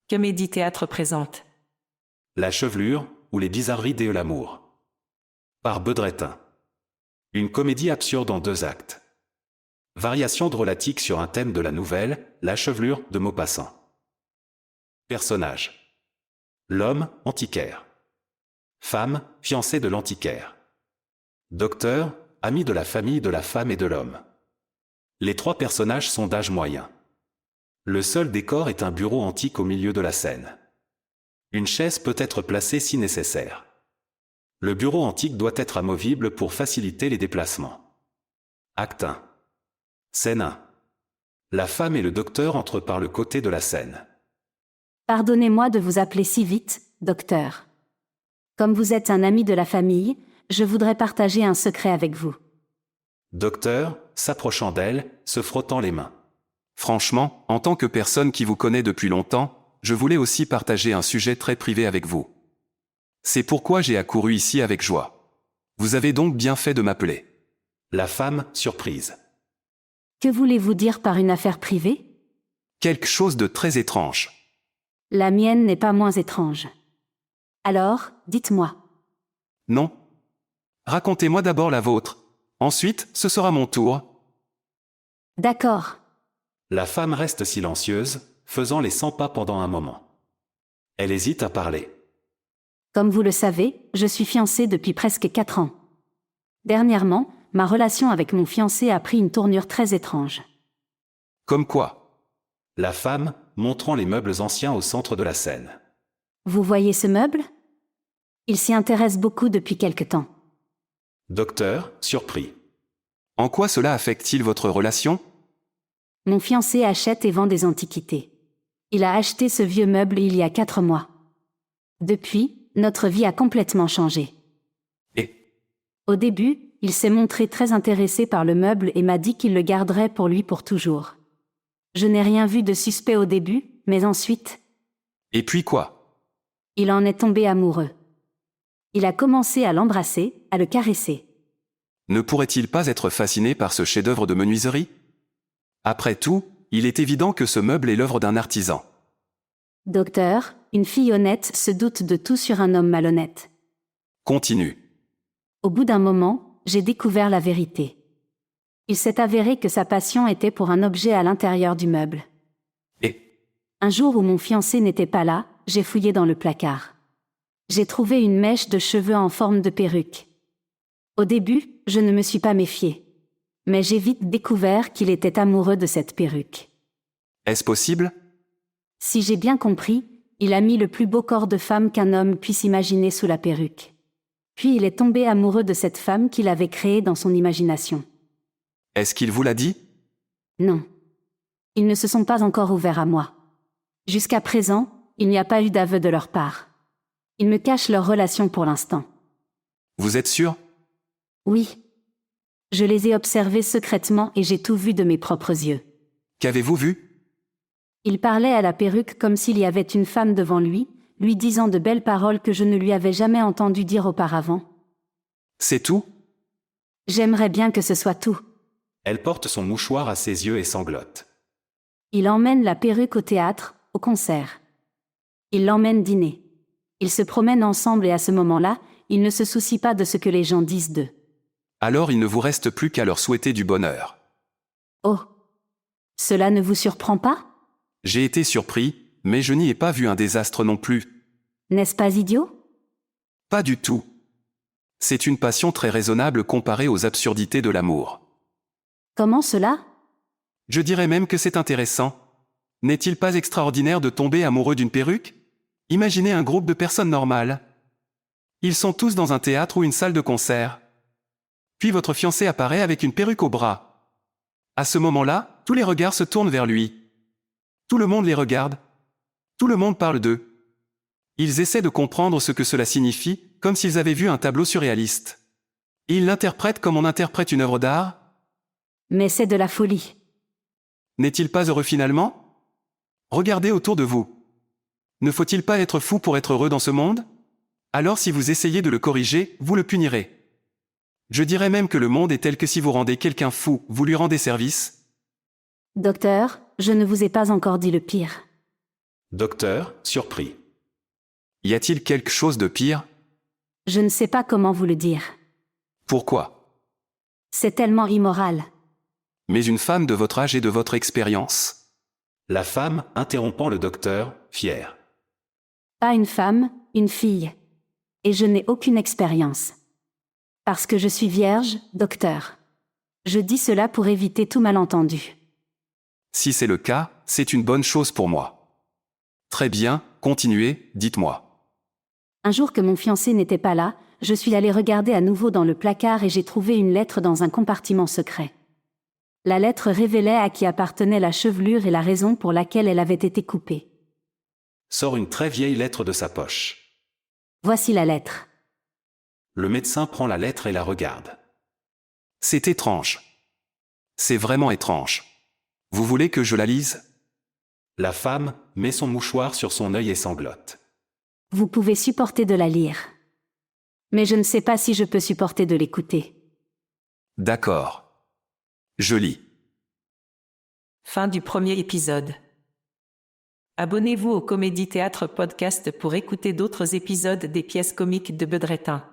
Comédie Théâtre présente. La chevelure ou les bizarreries de l'amour. Par Bedretin. Une comédie absurde en 2 actes. Variation drôlatique sur un thème de la nouvelle, La chevelure de Maupassant. Personnages. L'homme, antiquaire. Femme, fiancée de l'antiquaire. Docteur, ami de la famille de la femme et de l'homme. Les 3 personnages sont d'âge moyen. Le seul décor est un bureau antique au milieu de la scène. Une chaise peut être placée si nécessaire. Le bureau antique doit être amovible pour faciliter les déplacements. Acte 1. Scène 1. La femme et le docteur entrent par le côté de la scène. Pardonnez-moi de vous appeler si vite, docteur. Comme vous êtes un ami de la famille, je voudrais partager un secret avec vous. Docteur, s'approchant d'elle, se frottant les mains. Franchement, en tant que personne qui vous connaît depuis longtemps, je voulais aussi partager un sujet très privé avec vous. C'est pourquoi j'ai accouru ici avec joie. Vous avez donc bien fait de m'appeler. La femme, surprise. Que voulez-vous dire par une affaire privée ? Quelque chose de très étrange. La mienne n'est pas moins étrange. Alors, dites-moi. Non. Racontez-moi d'abord la vôtre. Ensuite, ce sera mon tour. D'accord. La femme reste silencieuse, faisant les 100 pas pendant un moment. Elle hésite à parler. Comme vous le savez, je suis fiancée depuis presque 4 ans. Dernièrement, ma relation avec mon fiancé a pris une tournure très étrange. Comme quoi ? La femme, montrant les meubles anciens au centre de la scène. Vous voyez ce meuble ? Il s'y intéresse beaucoup depuis quelque temps. Docteur, surpris. En quoi cela affecte-t-il votre relation ? Mon fiancé achète et vend des antiquités. Il a acheté ce vieux meuble il y a 4 mois. Depuis, notre vie a complètement changé. Et Au début, il s'est montré très intéressé par le meuble et m'a dit qu'il le garderait pour lui pour toujours. Je n'ai rien vu de suspect au début, mais ensuite, puis quoi ? il en est tombé amoureux. Il a commencé à l'embrasser, à le caresser. Ne pourrait-il pas être fasciné par ce chef-d'œuvre de menuiserie ? Après tout, il est évident que ce meuble est l'œuvre d'un artisan. Docteur, une fille honnête se doute de tout sur un homme malhonnête. Continue. Au bout d'un moment, j'ai découvert la vérité. Il s'est avéré que sa passion était pour un objet à l'intérieur du meuble. Et Un jour où mon fiancé n'était pas là, j'ai fouillé dans le placard. J'ai trouvé une mèche de cheveux en forme de perruque. Au début, je ne me suis pas méfiée. Mais j'ai vite découvert qu'il était amoureux de cette perruque. est-ce possible ? Si j'ai bien compris, il a mis le plus beau corps de femme qu'un homme puisse imaginer sous la perruque. Puis il est tombé amoureux de cette femme qu'il avait créée dans son imagination. Est-ce qu'il vous l'a dit ? Non. Ils ne se sont pas encore ouverts à moi. Jusqu'à présent, il n'y a pas eu d'aveu de leur part. Ils me cachent leur relation pour l'instant. Vous êtes sûr ? Oui. Je les ai observés secrètement et j'ai tout vu de mes propres yeux. Qu'avez-vous vu ? Il parlait à la perruque comme s'il y avait une femme devant lui disant de belles paroles que je ne lui avais jamais entendu dire auparavant. C'est tout ? J'aimerais bien que ce soit tout. Elle porte son mouchoir à ses yeux et sanglote. Il emmène la perruque au théâtre, au concert. Il l'emmène dîner. Ils se promènent ensemble et à ce moment-là, il ne se soucie pas de ce que les gens disent d'eux. Alors il ne vous reste plus qu'à leur souhaiter du bonheur. Oh. Cela ne vous surprend pas ? J'ai été surpris, mais je n'y ai pas vu un désastre non plus. N'est-ce pas idiot ? Pas du tout. C'est une passion très raisonnable comparée aux absurdités de l'amour. Comment cela ? Je dirais même que c'est intéressant. N'est-il pas extraordinaire de tomber amoureux d'une perruque ? Imaginez un groupe de personnes normales. Ils sont tous dans un théâtre ou une salle de concert. Puis votre fiancé apparaît avec une perruque au bras. À ce moment-là, tous les regards se tournent vers lui. Tout le monde les regarde. Tout le monde parle d'eux. Ils essaient de comprendre ce que cela signifie, comme s'ils avaient vu un tableau surréaliste. Et ils l'interprètent comme on interprète une œuvre d'art. Mais c'est de la folie. N'est-il pas heureux finalement ? Regardez autour de vous. Ne faut-il pas être fou pour être heureux dans ce monde ? Alors si vous essayez de le corriger, vous le punirez. Je dirais même que le monde est tel que si vous rendez quelqu'un fou, vous lui rendez service. Docteur, je ne vous ai pas encore dit le pire. Docteur, surpris. Y a-t-il quelque chose de pire? Je ne sais pas comment vous le dire. Pourquoi? C'est tellement immoral. Mais une femme de votre âge et de votre expérience. La femme, interrompant le docteur, fière. Pas une femme, une fille. Et je n'ai aucune expérience. Parce que je suis vierge, docteur. Je dis cela pour éviter tout malentendu. Si c'est le cas, c'est une bonne chose pour moi. Très bien, continuez, dites-moi. Un jour que mon fiancé n'était pas là, je suis allée regarder à nouveau dans le placard et j'ai trouvé une lettre dans un compartiment secret. La lettre révélait à qui appartenait la chevelure et la raison pour laquelle elle avait été coupée. Sort une très vieille lettre de sa poche. Voici la lettre. Le médecin prend la lettre et la regarde. C'est étrange. C'est vraiment étrange. Vous voulez que je la lise? La femme met son mouchoir sur son œil et sanglote. Vous pouvez supporter de la lire. Mais je ne sais pas si je peux supporter de l'écouter. D'accord. Je lis. Fin du premier épisode. Abonnez-vous au Comédie Théâtre Podcast pour écouter d'autres épisodes des pièces comiques de Bedretin.